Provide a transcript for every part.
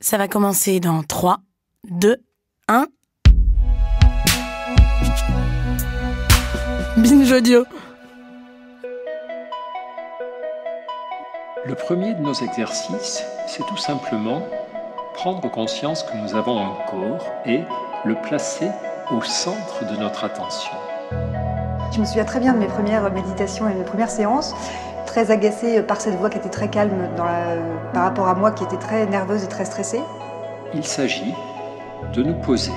Ça va commencer dans 3, 2, 1. Binge audio. Le premier de nos exercices, c'est tout simplement prendre conscience que nous avons un corps et le placer au centre de notre attention. Je me souviens très bien de mes premières méditations et mes premières séances, très agacée par cette voix qui était très calme par rapport à moi qui était très nerveuse et très stressée. Il s'agit de nous poser.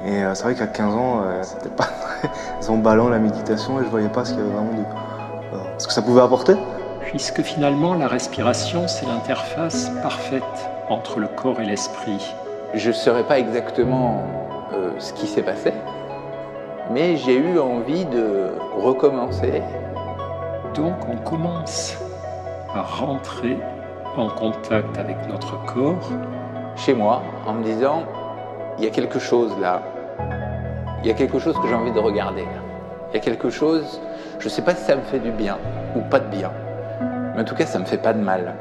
Et c'est vrai qu'à 15 ans, c'était pas très emballant la méditation et je voyais pas ce qu'il y avait vraiment ce que ça pouvait apporter. Puisque finalement, la respiration, c'est l'interface parfaite entre le corps et l'esprit. Je ne saurais pas exactement ce qui s'est passé, mais j'ai eu envie de recommencer. Donc on commence à rentrer en contact avec notre corps. Chez moi, en me disant, il y a quelque chose là. Il y a quelque chose que j'ai envie de regarder là. Il y a quelque chose, je ne sais pas si ça me fait du bien ou pas de bien. Mais en tout cas, ça ne me fait pas de mal.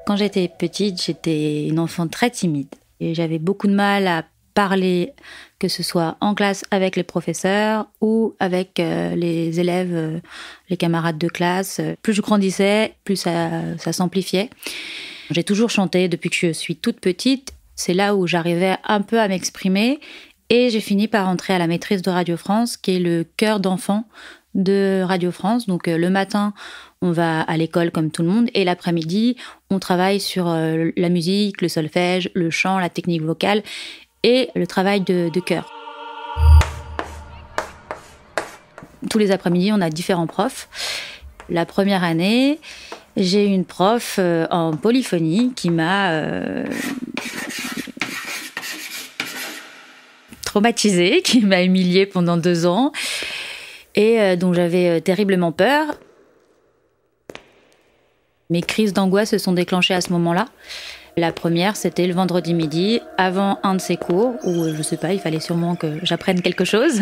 Quand j'étais petite, j'étais une enfant très timide. Et j'avais beaucoup de mal à parler, que ce soit en classe avec les professeurs ou avec les élèves, les camarades de classe. Plus je grandissais, plus ça s'amplifiait. J'ai toujours chanté depuis que je suis toute petite. C'est là où j'arrivais un peu à m'exprimer. Et j'ai fini par entrer à la maîtrise de Radio France, qui est le chœur d'enfants de Radio France. Donc le matin, on va à l'école comme tout le monde. Et l'après-midi, on travaille sur la musique, le solfège, le chant, la technique vocale et le travail de chœur. Tous les après-midi, on a différents profs. La première année, j'ai une prof en polyphonie qui m'a traumatisée, qui m'a humiliée pendant 2 ans et dont j'avais terriblement peur. Mes crises d'angoisse se sont déclenchées à ce moment-là. La première, c'était le vendredi midi, avant un de ses cours, où, je sais pas, il fallait sûrement que j'apprenne quelque chose,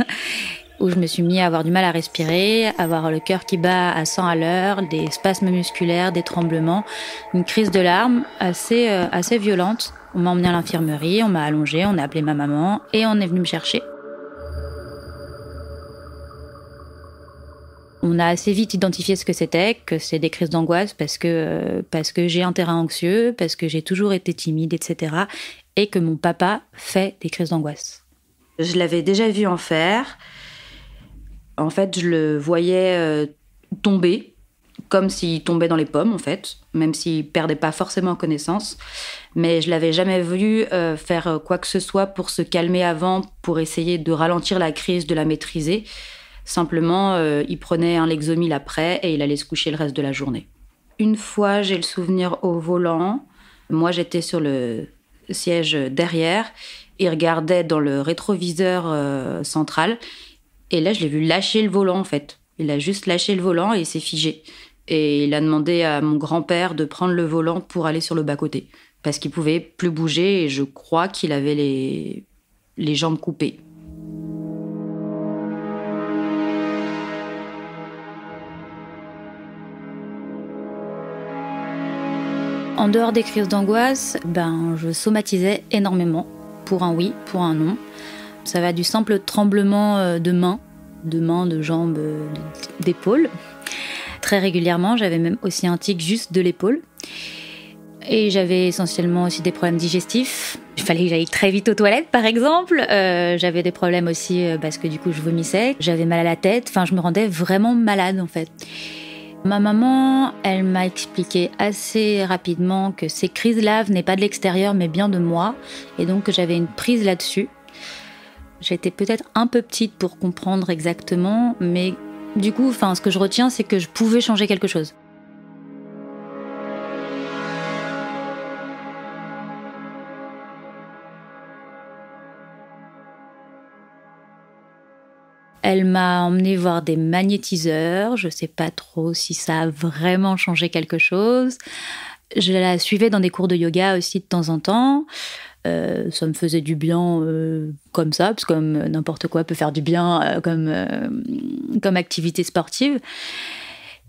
où je me suis mis à avoir du mal à respirer, avoir le cœur qui bat à 100 à l'heure, des spasmes musculaires, des tremblements, une crise de larmes assez violente. On m'a emmenée à l'infirmerie, on m'a allongée, on a appelé ma maman et on est venu me chercher. On a assez vite identifié ce que c'est des crises d'angoisse parce que j'ai un terrain anxieux, parce que j'ai toujours été timide, etc. Et que mon papa fait des crises d'angoisse. Je l'avais déjà vu en faire. En fait, je le voyais tomber, comme s'il tombait dans les pommes, en fait, même s'il perdait pas forcément connaissance. Mais je l'avais jamais vu faire quoi que ce soit pour se calmer avant, pour essayer de ralentir la crise, de la maîtriser. Simplement, il prenait un Lexomil après et il allait se coucher le reste de la journée. Une fois, j'ai le souvenir au volant. Moi, j'étais sur le siège derrière. Il regardait dans le rétroviseur central. Et là, je l'ai vu lâcher le volant, en fait. Il a juste lâché le volant et il s'est figé. Et il a demandé à mon grand-père de prendre le volant pour aller sur le bas-côté. Parce qu'il pouvait plus bouger et je crois qu'il avait les jambes coupées. En dehors des crises d'angoisse, je somatisais énormément, pour un oui, pour un non. Ça va du simple tremblement de main, de jambes, d'épaules. Très régulièrement, j'avais même aussi un tic juste de l'épaule. Et j'avais essentiellement aussi des problèmes digestifs. Il fallait que j'aille très vite aux toilettes, par exemple. J'avais des problèmes aussi parce que du coup, je vomissais. J'avais mal à la tête. Enfin, je me rendais vraiment malade, en fait. Ma maman, elle m'a expliqué assez rapidement que ces crises-là venaient pas de l'extérieur, mais bien de moi. Et donc que j'avais une prise là-dessus. J'étais peut-être un peu petite pour comprendre exactement, mais du coup, ce que je retiens, c'est que je pouvais changer quelque chose. Elle m'a emmenée voir des magnétiseurs. Je ne sais pas trop si ça a vraiment changé quelque chose. Je la suivais dans des cours de yoga aussi de temps en temps. Ça me faisait du bien comme ça, parce que comme n'importe quoi peut faire du bien comme activité sportive.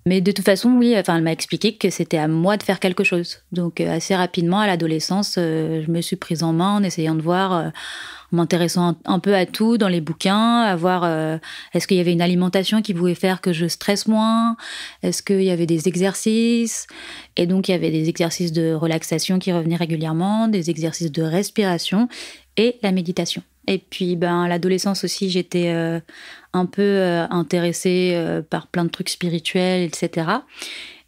Mais de toute façon, oui, elle m'a expliqué que c'était à moi de faire quelque chose. Donc assez rapidement, à l'adolescence, je me suis prise en main en essayant de voir, en m'intéressant un peu à tout dans les bouquins, à voir est-ce qu'il y avait une alimentation qui pouvait faire que je stresse moins, est-ce qu'il y avait des exercices. Et donc il y avait des exercices de relaxation qui revenaient régulièrement, des exercices de respiration et la méditation. Et puis, à l'adolescence aussi, j'étais un peu intéressée par plein de trucs spirituels, etc.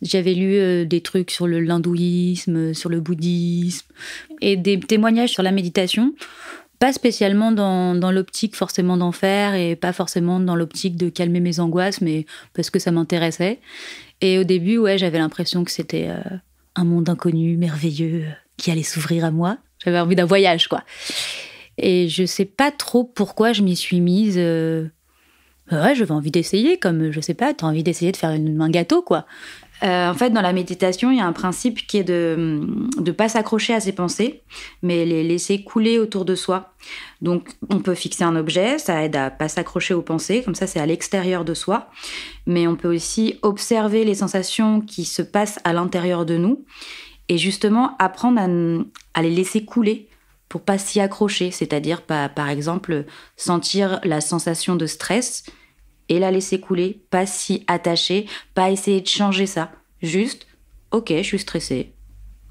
J'avais lu des trucs sur l'hindouisme, sur le bouddhisme, et des témoignages sur la méditation, pas spécialement dans l'optique forcément d'en faire, et pas forcément dans l'optique de calmer mes angoisses, mais parce que ça m'intéressait. Et au début, j'avais l'impression que c'était un monde inconnu, merveilleux, qui allait s'ouvrir à moi. J'avais envie d'un voyage, quoi. Et je sais pas trop pourquoi je m'y suis mise. J'avais envie d'essayer, comme, je sais pas, t'as envie d'essayer de faire un gâteau, quoi. En fait, dans la méditation, il y a un principe qui est de pas s'accrocher à ses pensées, mais les laisser couler autour de soi. Donc, on peut fixer un objet, ça aide à pas s'accrocher aux pensées, comme ça, c'est à l'extérieur de soi. Mais on peut aussi observer les sensations qui se passent à l'intérieur de nous, et justement, apprendre à les laisser couler, pour pas s'y accrocher, c'est-à-dire par exemple sentir la sensation de stress et la laisser couler, pas s'y attacher, pas essayer de changer ça, juste ok, je suis stressée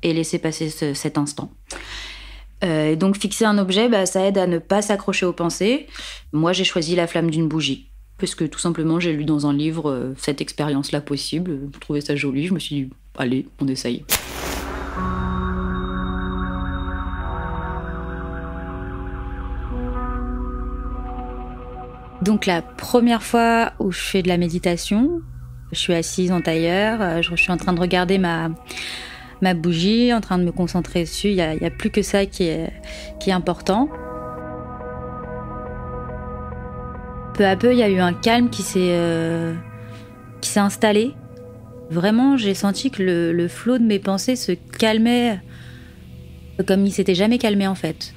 et laisser passer cet instant. Et donc fixer un objet, ça aide à ne pas s'accrocher aux pensées. Moi j'ai choisi la flamme d'une bougie parce que tout simplement j'ai lu dans un livre cette expérience-là possible, je trouvais ça joli, je me suis dit allez, on essaye. Donc la première fois où je fais de la méditation, je suis assise en tailleur, je suis en train de regarder ma bougie, en train de me concentrer dessus, il y a plus que ça qui est important. Peu à peu, il y a eu un calme qui s'est installé. Vraiment, j'ai senti que le flot de mes pensées se calmait comme il s'était jamais calmé en fait.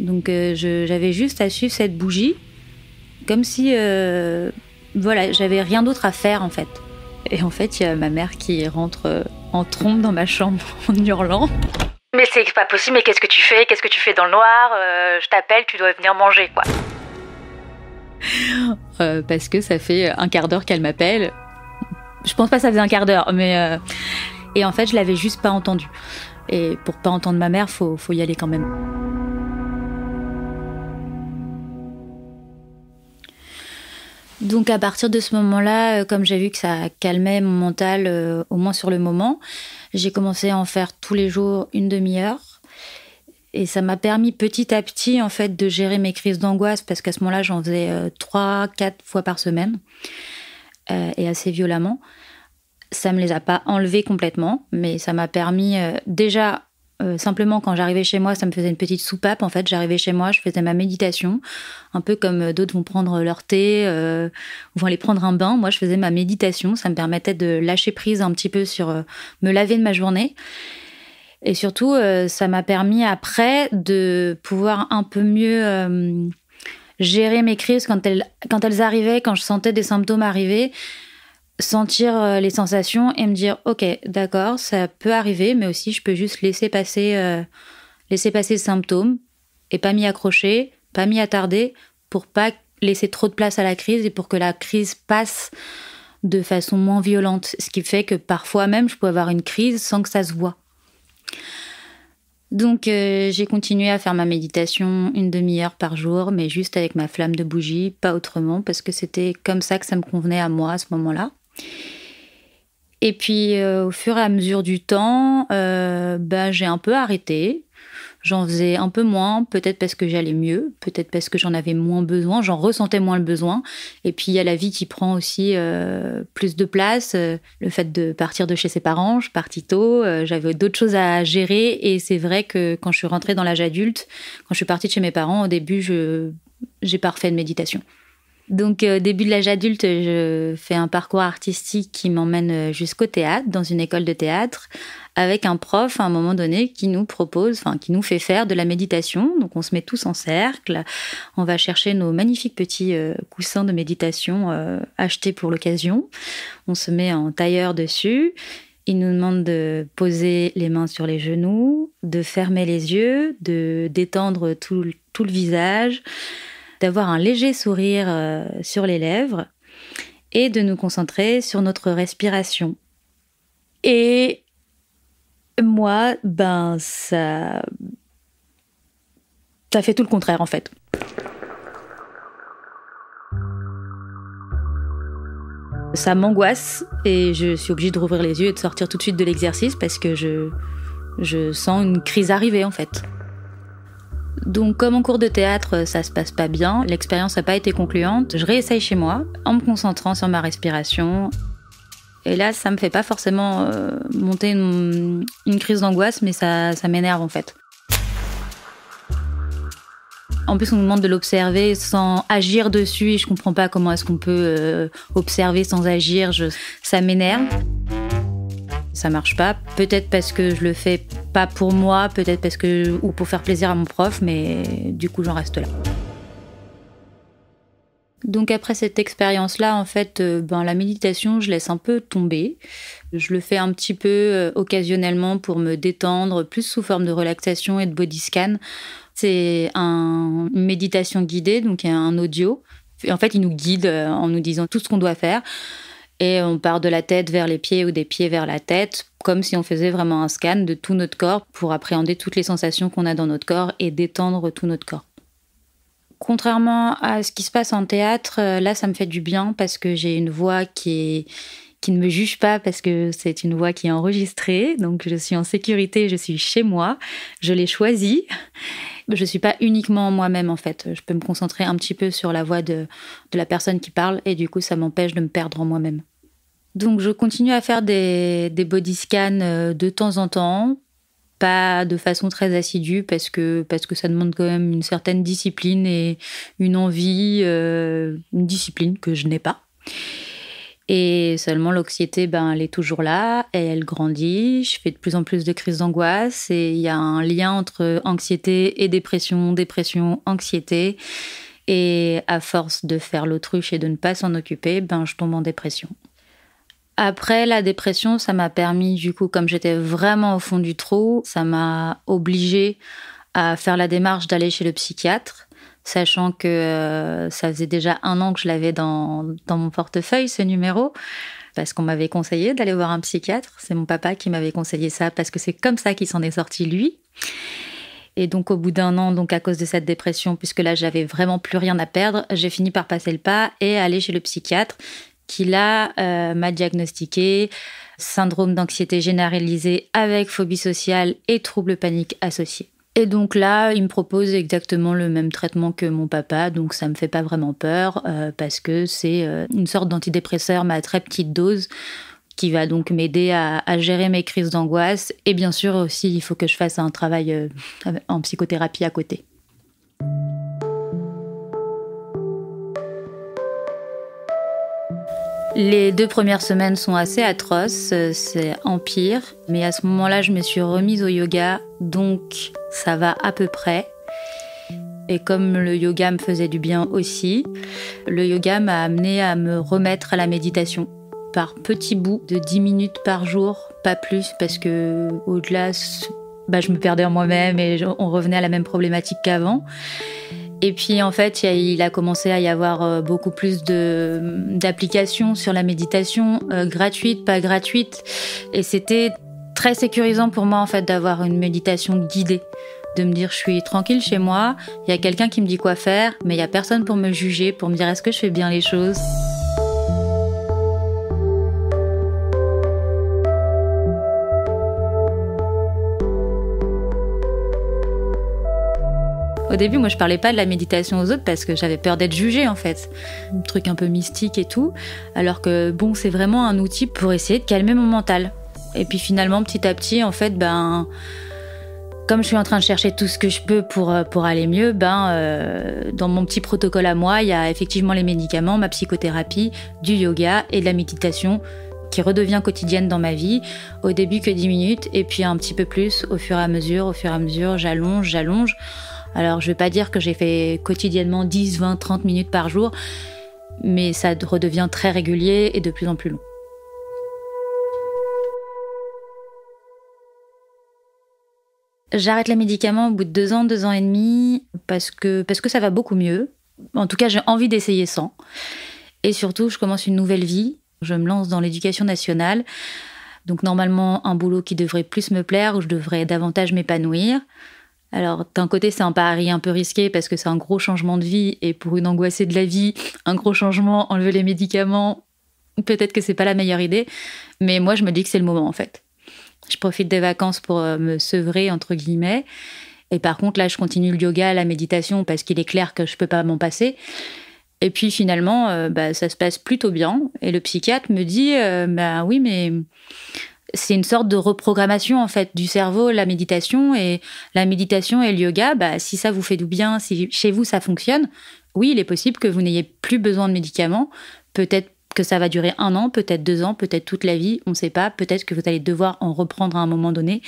Donc j'avais juste à suivre cette bougie, comme si j'avais rien d'autre à faire en fait. Et en fait, il y a ma mère qui rentre en trombe dans ma chambre en hurlant. Mais c'est pas possible, mais qu'est-ce que tu fais? Qu'est-ce que tu fais dans le noir? Je t'appelle, tu dois venir manger, quoi. Parce que ça fait un quart d'heure qu'elle m'appelle. Je pense pas que ça faisait un quart d'heure, mais... Et en fait, je l'avais juste pas entendu. Et pour pas entendre ma mère, faut y aller quand même. Donc à partir de ce moment-là, comme j'ai vu que ça calmait mon mental, au moins sur le moment, j'ai commencé à en faire tous les jours une demi-heure. Et ça m'a permis petit à petit en fait de gérer mes crises d'angoisse, parce qu'à ce moment-là, j'en faisais 3-4 fois par semaine, et assez violemment. Ça me les a pas enlevées complètement, mais ça m'a permis déjà... simplement, quand j'arrivais chez moi, ça me faisait une petite soupape. En fait, j'arrivais chez moi, je faisais ma méditation, un peu comme d'autres vont prendre leur thé, vont aller prendre un bain. Moi, je faisais ma méditation. Ça me permettait de lâcher prise un petit peu sur me laver de ma journée. Et surtout, ça m'a permis après de pouvoir un peu mieux gérer mes crises quand elles arrivaient, quand je sentais des symptômes arriver. Sentir les sensations et me dire ok, d'accord, ça peut arriver, mais aussi je peux juste laisser passer les symptômes et pas m'y accrocher, pas m'y attarder, pour pas laisser trop de place à la crise et pour que la crise passe de façon moins violente, ce qui fait que parfois même je peux avoir une crise sans que ça se voit. Donc j'ai continué à faire ma méditation une demi-heure par jour, mais juste avec ma flamme de bougie, pas autrement, parce que c'était comme ça que ça me convenait à moi à ce moment-là. Et puis au fur et à mesure du temps, j'ai un peu arrêté. J'en faisais un peu moins, peut-être parce que j'allais mieux, peut-être parce que j'en avais moins besoin, j'en ressentais moins le besoin. Et puis il y a la vie qui prend aussi plus de place, le fait de partir de chez ses parents, je suis partie tôt, j'avais d'autres choses à gérer. Et c'est vrai que quand je suis rentrée dans l'âge adulte, quand je suis partie de chez mes parents, au début, j'ai pas refait de méditation. Donc, début de l'âge adulte, je fais un parcours artistique qui m'emmène jusqu'au théâtre, dans une école de théâtre, avec un prof à un moment donné qui nous fait faire de la méditation. Donc on se met tous en cercle, on va chercher nos magnifiques petits coussins de méditation achetés pour l'occasion. On se met en tailleur dessus. Il nous demande de poser les mains sur les genoux, de fermer les yeux, de détendre tout le visage, d'avoir un léger sourire sur les lèvres et de nous concentrer sur notre respiration. Et moi, ça fait tout le contraire en fait. Ça m'angoisse et je suis obligée de rouvrir les yeux et de sortir tout de suite de l'exercice parce que je sens une crise arriver en fait. Donc comme en cours de théâtre, ça se passe pas bien, l'expérience n'a pas été concluante, je réessaye chez moi en me concentrant sur ma respiration. Et là, ça me fait pas forcément monter une crise d'angoisse, mais ça m'énerve en fait. En plus, on nous demande de l'observer sans agir dessus et je comprends pas comment est-ce qu'on peut observer sans agir. Ça m'énerve. Ça marche pas. Peut-être parce que je le fais pas pour moi, peut-être ou pour faire plaisir à mon prof, mais du coup, j'en reste là. Donc après cette expérience-là, en fait, la méditation, je laisse un peu tomber. Je le fais un petit peu occasionnellement pour me détendre, plus sous forme de relaxation et de body scan. C'est une méditation guidée, donc il y a un audio. Et en fait, il nous guide en nous disant tout ce qu'on doit faire. Et on part de la tête vers les pieds ou des pieds vers la tête, comme si on faisait vraiment un scan de tout notre corps pour appréhender toutes les sensations qu'on a dans notre corps et détendre tout notre corps. Contrairement à ce qui se passe en théâtre, là, ça me fait du bien parce que j'ai une voix qui ne me juge pas parce que c'est une voix qui est enregistrée. Donc, je suis en sécurité, je suis chez moi, je l'ai choisie. Je ne suis pas uniquement moi-même, en fait. Je peux me concentrer un petit peu sur la voix de la personne qui parle et du coup, ça m'empêche de me perdre en moi-même. Donc, je continue à faire des body scans de temps en temps. Pas de façon très assidue parce que ça demande quand même une certaine discipline et une envie, une discipline que je n'ai pas. Et seulement l'anxiété, elle est toujours là et elle grandit. Je fais de plus en plus de crises d'angoisse et il y a un lien entre anxiété et dépression, anxiété. Et à force de faire l'autruche et de ne pas s'en occuper, je tombe en dépression. Après la dépression, ça m'a permis, du coup, comme j'étais vraiment au fond du trou, ça m'a obligée à faire la démarche d'aller chez le psychiatre, sachant que ça faisait déjà 1 an que je l'avais dans mon portefeuille, ce numéro, parce qu'on m'avait conseillé d'aller voir un psychiatre. C'est mon papa qui m'avait conseillé ça, parce que c'est comme ça qu'il s'en est sorti, lui. Et donc, au bout d'1 an, donc à cause de cette dépression, puisque là, j'avais vraiment plus rien à perdre, j'ai fini par passer le pas et aller chez le psychiatre, qui là m'a diagnostiqué syndrome d'anxiété généralisée avec phobie sociale et troubles paniques associés. Et donc là, il me propose exactement le même traitement que mon papa, donc ça me fait pas vraiment peur parce que c'est une sorte d'antidépresseur mais à très petite dose qui va donc m'aider à gérer mes crises d'angoisse. Et bien sûr aussi, il faut que je fasse un travail en psychothérapie à côté. Les 2 premières semaines sont assez atroces, c'est empire. Mais à ce moment-là, je me suis remise au yoga, donc ça va à peu près. Et comme le yoga me faisait du bien aussi, le yoga m'a amenée à me remettre à la méditation. Par petits bouts de 10 minutes par jour, pas plus, parce que au-delà, je me perdais en moi-même et on revenait à la même problématique qu'avant. Et puis en fait, il a commencé à y avoir beaucoup plus d'applications sur la méditation, gratuites, pas gratuites. Et c'était très sécurisant pour moi en fait d'avoir une méditation guidée. De me dire, je suis tranquille chez moi, il y a quelqu'un qui me dit quoi faire, mais il n'y a personne pour me juger, pour me dire est-ce que je fais bien les choses. Au début, moi, je parlais pas de la méditation aux autres parce que j'avais peur d'être jugée, en fait. Un truc un peu mystique et tout. Alors que, c'est vraiment un outil pour essayer de calmer mon mental. Et puis finalement, petit à petit, en fait, comme je suis en train de chercher tout ce que je peux pour aller mieux, dans mon petit protocole à moi, il y a effectivement les médicaments, ma psychothérapie, du yoga et de la méditation. qui redevient quotidienne dans ma vie. Au début que 10 minutes, et puis un petit peu plus au fur et à mesure, j'allonge. Alors je vais pas dire que j'ai fait quotidiennement 10, 20, 30 minutes par jour, mais ça redevient très régulier et de plus en plus long. J'arrête les médicaments au bout de 2 ans, 2 ans et demi, parce que ça va beaucoup mieux. En tout cas, j'ai envie d'essayer sans. Et surtout, je commence une nouvelle vie. Je me lance dans l'éducation nationale. Donc normalement, un boulot qui devrait plus me plaire, où je devrais davantage m'épanouir. Alors d'un côté, c'est un pari un peu risqué parce que c'est un gros changement de vie. Et pour une angoissée de la vie, un gros changement, enlever les médicaments, peut-être que c'est pas la meilleure idée. Mais moi, je me dis que c'est le moment en fait. Je profite des vacances pour me sevrer, entre guillemets. Et par contre, là, je continue le yoga, la méditation, parce qu'il est clair que je ne peux pas m'en passer. Et puis finalement, ça se passe plutôt bien. Et le psychiatre me dit, oui, mais c'est une sorte de reprogrammation, en fait, du cerveau, la méditation. Et la méditation et le yoga, si ça vous fait du bien, si chez vous, ça fonctionne, oui, il est possible que vous n'ayez plus besoin de médicaments. Peut-être que ça va durer 1 an, peut-être 2 ans, peut-être toute la vie, on ne sait pas. Peut-être que vous allez devoir en reprendre à un moment donné,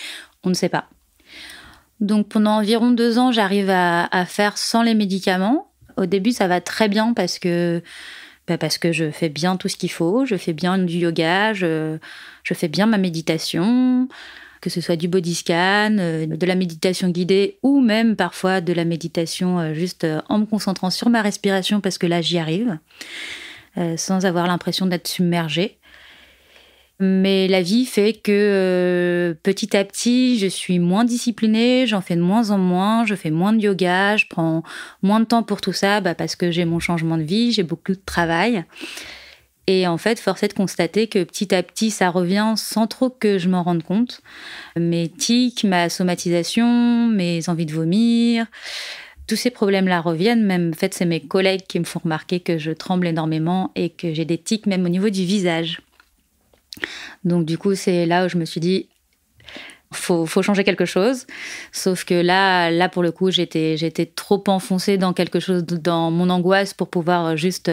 on ne sait pas. Donc pendant environ 2 ans, j'arrive à faire sans les médicaments. Au début, ça va très bien parce que je fais bien tout ce qu'il faut. Je fais bien du yoga, je fais bien ma méditation, que ce soit du body scan, de la méditation guidée ou même parfois de la méditation juste en me concentrant sur ma respiration parce que là, j'y arrive. Sans avoir l'impression d'être submergée. Mais la vie fait que petit à petit, je suis moins disciplinée, j'en fais de moins en moins, je fais moins de yoga, je prends moins de temps pour tout ça parce que j'ai mon changement de vie, j'ai beaucoup de travail. Et en fait, force est de constater que petit à petit, ça revient sans trop que je m'en rende compte. Mes tics, ma somatisation, mes envies de vomir... Tous ces problèmes-là reviennent, même en fait, c'est mes collègues qui me font remarquer que je tremble énormément et que j'ai des tics même au niveau du visage. Donc du coup, c'est là où je me suis dit, faut changer quelque chose. Sauf que là pour le coup, j'étais trop enfoncée dans quelque chose, dans mon angoisse pour pouvoir juste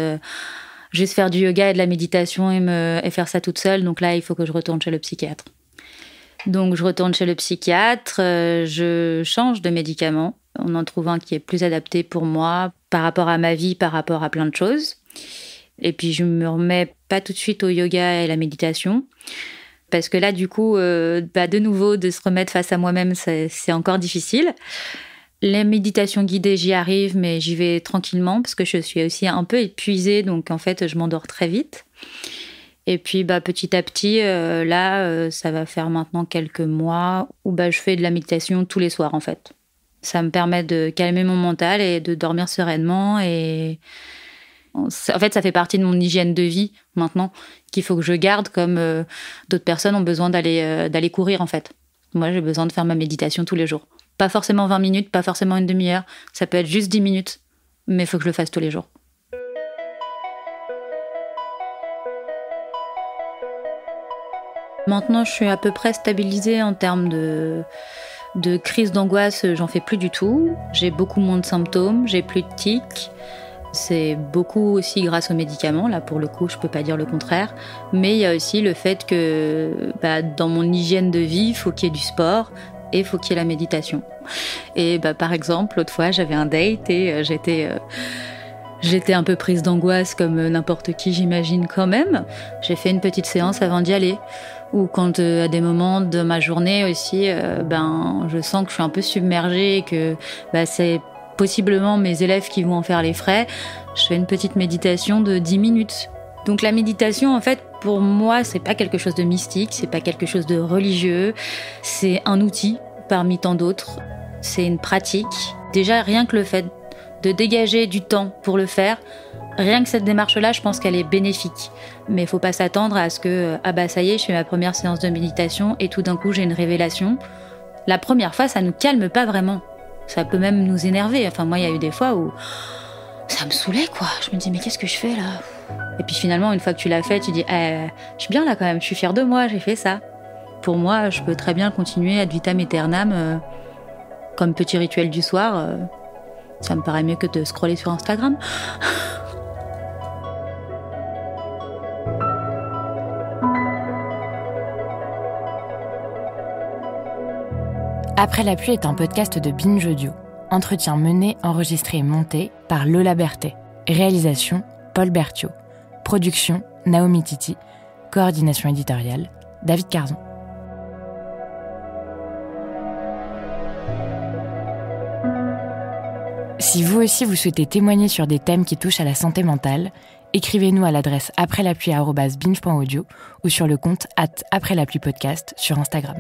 faire du yoga et de la méditation et faire ça toute seule. Donc là, il faut que je retourne chez le psychiatre. Donc je retourne chez le psychiatre, je change de médicament. On en trouve un qui est plus adapté pour moi, par rapport à ma vie, par rapport à plein de choses. Et puis, je me remets pas tout de suite au yoga et à la méditation. Parce que là, du coup, de nouveau, de se remettre face à moi-même, c'est encore difficile. Les méditations guidées, j'y arrive, mais j'y vais tranquillement parce que je suis aussi un peu épuisée. Donc, en fait, je m'endors très vite. Et puis, petit à petit, ça va faire maintenant quelques mois où je fais de la méditation tous les soirs, en fait. Ça me permet de calmer mon mental et de dormir sereinement. Et en fait, ça fait partie de mon hygiène de vie maintenant qu'il faut que je garde, comme d'autres personnes ont besoin d'aller courir, en fait. Moi, j'ai besoin de faire ma méditation tous les jours. Pas forcément 20 minutes, pas forcément une demi-heure. Ça peut être juste 10 minutes, mais il faut que je le fasse tous les jours. Maintenant, je suis à peu près stabilisée en termes de crise d'angoisse, j'en fais plus du tout. J'ai beaucoup moins de symptômes, j'ai plus de tics. C'est beaucoup aussi grâce aux médicaments, là pour le coup, je peux pas dire le contraire. Mais il y a aussi le fait que dans mon hygiène de vie, il faut qu'il y ait du sport et il faut qu'il y ait la méditation. Et par exemple, l'autre fois, j'avais un date et j'étais un peu prise d'angoisse comme n'importe qui, j'imagine quand même. J'ai fait une petite séance avant d'y aller. Ou quand à des moments de ma journée aussi, je sens que je suis un peu submergée et que c'est possiblement mes élèves qui vont en faire les frais. Je fais une petite méditation de 10 minutes. Donc la méditation, en fait, pour moi, c'est pas quelque chose de mystique, c'est pas quelque chose de religieux. C'est un outil parmi tant d'autres. C'est une pratique. Déjà, rien que le fait de dégager du temps pour le faire, rien que cette démarche-là, je pense qu'elle est bénéfique. Mais il ne faut pas s'attendre à ce que, ça y est, je fais ma première séance de méditation et tout d'un coup, j'ai une révélation. La première fois, ça ne nous calme pas vraiment. Ça peut même nous énerver. Enfin, moi, il y a eu des fois où ça me saoulait, quoi. Je me dis, mais qu'est-ce que je fais là ? Et puis finalement, une fois que tu l'as fait, tu dis, je suis bien là quand même, je suis fière de moi, j'ai fait ça. Pour moi, je peux très bien continuer ad vitam aeternam comme petit rituel du soir. Ça me paraît mieux que de scroller sur Instagram. Après la pluie est un podcast de Binge Audio. Entretien mené, enregistré et monté par Lola Berthet. Réalisation, Paul Berthiaud. Production, Naomi Titi. Coordination éditoriale, David Carzon. Si vous aussi vous souhaitez témoigner sur des thèmes qui touchent à la santé mentale, écrivez-nous à l'adresse aprèslapluie@binge.audio ou sur le compte @aprèslapluiepodcast sur Instagram.